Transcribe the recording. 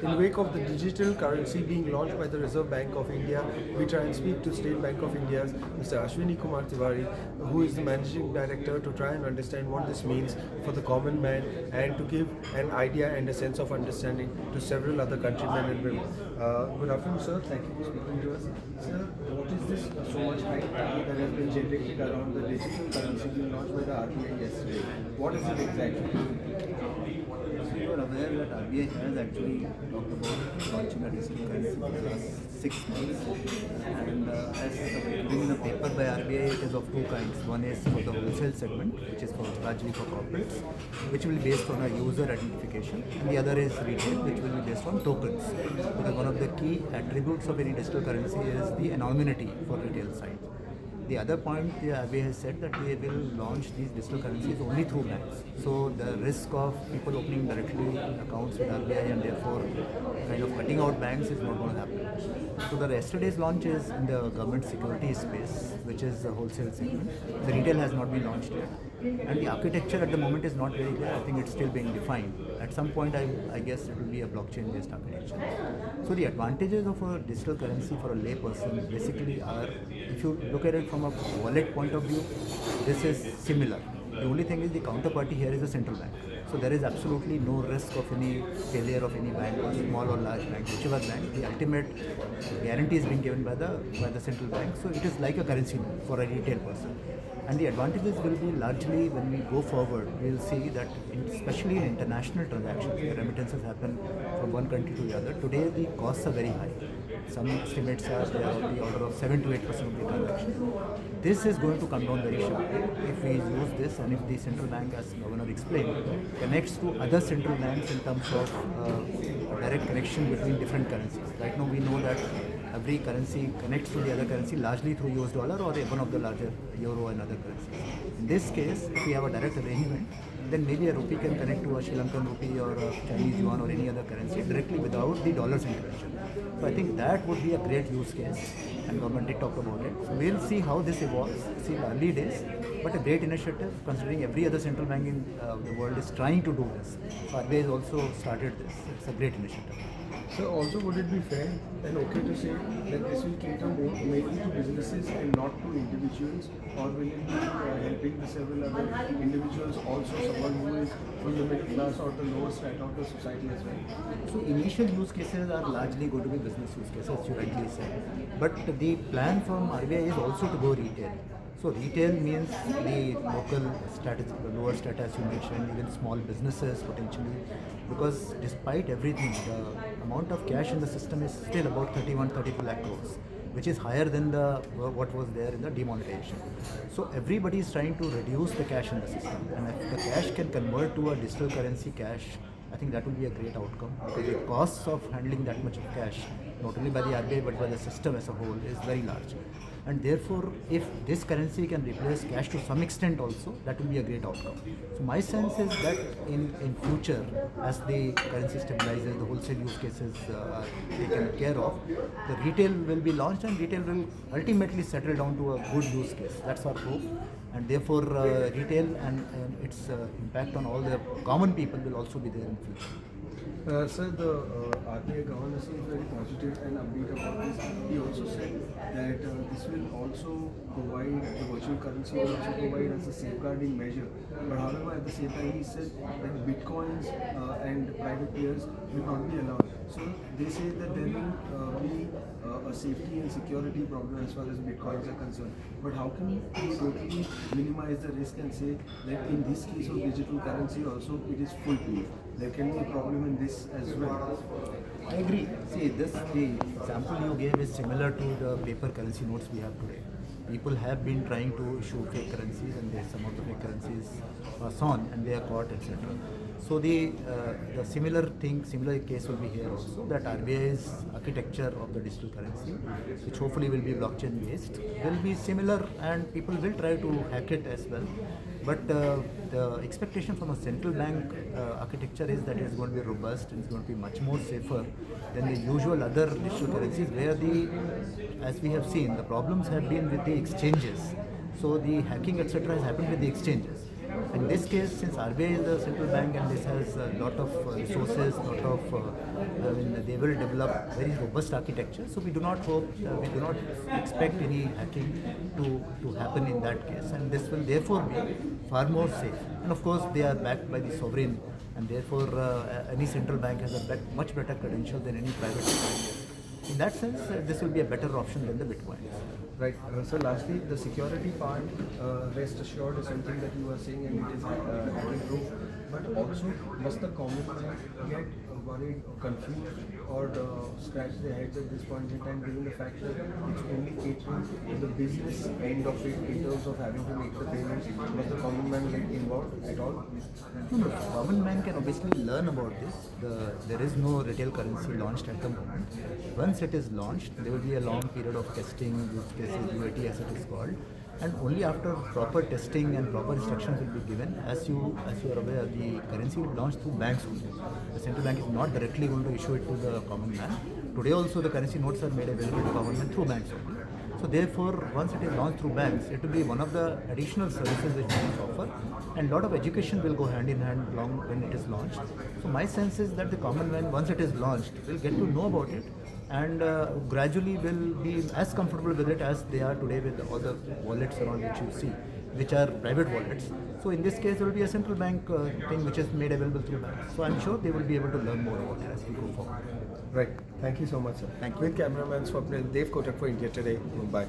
In wake of the digital currency being launched by the Reserve Bank of India, we try and speak to State Bank of India's Mr. Ashwini Tiwari, who is the Managing Director, to try and understand what this means for the common man and to give an idea and a sense of understanding to several other countrymen and women. Good afternoon, sir. Thank you for speaking to us. Sir, what is this so much hype that has been generated around the digital currency being launched by the RBI yesterday? What is it exactly? You are aware that RBI has actually talked about launching a digital currency for the last 6 months. And as given in the paper by RBI, it is of two kinds. One is for the wholesale segment, which is for largely for corporates, which will be based on a user identification. And the other is retail, which will be based on tokens. Because one of the key attributes of any digital currency is the anonymity for retail side. The other point, the RBI has said that they will launch these digital currencies only through banks. So the risk of people opening directly accounts with RBI and therefore kind of cutting out banks is not going to happen. So the yesterday's launch is in the government security space, which is the wholesale segment. The retail has not been launched yet. And the architecture at the moment is not very clear. I think it's still being defined. At some point, I guess it will be a blockchain-based architecture. So the advantages of a digital currency for a lay person basically are, if you look at it from a wallet point of view, this is similar. The only thing is the counterparty here is the central bank. So there is absolutely no risk of any failure of any bank, or small or large bank, whichever bank. The ultimate guarantee is being given by the central bank. So it is like a currency note for a retail person. And the advantages will be largely when we go forward, we will see that especially in international transactions, where remittances happen from one country to the other, today the costs are very high. Some estimates are they are on the order of 7 to 8% of the transaction. This is going to come down very sharply if we use this, and if the central bank, as Governor explained, connects to other central banks in terms of direct connection between different currencies. Right now we know that every currency connects to the other currency largely through US dollar or one of the larger euro and other currencies. In this case, if we have a direct arrangement, then maybe a rupee can connect to a Sri Lankan rupee or a Chinese yuan or any other currency directly without the dollar's intervention. So I think that would be a great use case, and government did talk about it. So we'll see how this evolves. See, early days, but a great initiative considering every other central bank in the world is trying to do this. So RBI has also started this. It's a great initiative. So also would it be fair and okay to say that this will cater more mainly to businesses and not to individuals, or will it be helping the several other individuals, also someone who is from the middle class or the lower strata of the society as well? So initial use cases are largely going to be business use cases, as you rightly said. But the plan from RBI is also to go retail. So retail means the local status, the lower status you mentioned, even small businesses potentially, because despite everything, the amount of cash in the system is still about 32 lakh crores, which is higher than what was there in the demonetization. So everybody is trying to reduce the cash in the system, and if the cash can convert to a digital currency cash, I think that would be a great outcome, because the costs of handling that much of cash, not only by the RBI but by the system as a whole, is very large. And therefore, if this currency can replace cash to some extent also, that will be a great outcome. So my sense is that in future, as the currency stabilizes, the wholesale use cases are taken care of, the retail will be launched, and retail will ultimately settle down to a good use case. That's our hope. And therefore, retail and its impact on all the common people will also be there in future. Sir, the RBI governor seems very positive and upbeat about this. He also said that this will also provide, the virtual currency will also provide as a safeguarding measure. But however, at the same time, he said that bitcoins and private players will not be allowed. So they say that there will be a safety and security problem as far as bitcoins are concerned. But how can we totally minimize the risk and say that in this case of digital currency also it is foolproof? There can be a problem in this as well. I agree. See, the example you gave is similar to the paper currency notes we have today. People have been trying to issue fake currencies, and some of the fake currencies pass on, and they are caught, etc. So the similar case will be here also, that RBI's architecture of the digital currency, which hopefully will be blockchain based, will be similar, and people will try to hack it as well. But the expectation from a central bank architecture is that it's going to be robust, and it's going to be much more safer than the usual other digital currencies, where as we have seen, the problems have been with the exchanges. So the hacking, etc., has happened with the exchanges. In this case, since RBI is the central bank and this has a lot of resources, they will develop very robust architecture. So we do not expect any hacking to happen in that case, and this will therefore be far more safe. And of course, they are backed by the sovereign, and therefore any central bank has a much better credential than any private bank. In that sense, this will be a better option than the Bitcoin. Right. So lastly, the security part, rest assured, is something that you are saying, and it is hacking proof. But also, must the common man get worried or confused or scratch their heads at this point in time, given the fact that it's only catering to the business end of it in terms of having to make the payments? Must the common man get involved at all? No, common man can obviously learn about this. There is no retail currency launched at the moment. Once it is launched, there will be a long period of testing, use cases, UAT as it is called, and only after proper testing and proper instructions will be given. As you are aware, the currency will be launched through banks only. The central bank is not directly going to issue it to the common man. Today also the currency notes are made available to common man through banks only. So therefore, once it is launched through banks, it will be one of the additional services which banks offer, and a lot of education will go hand in hand along when it is launched. So my sense is that the common man, once it is launched, will get to know about it, and gradually will be as comfortable with it as they are today with all the wallets around which you see, which are private wallets. So in this case, there will be a central bank thing which is made available through banks. So I'm sure they will be able to learn more about it as we go forward. Right. Thank you so much, sir. Thank you. With cameraman Swapnil, Dev Kotak for India Today, Mumbai.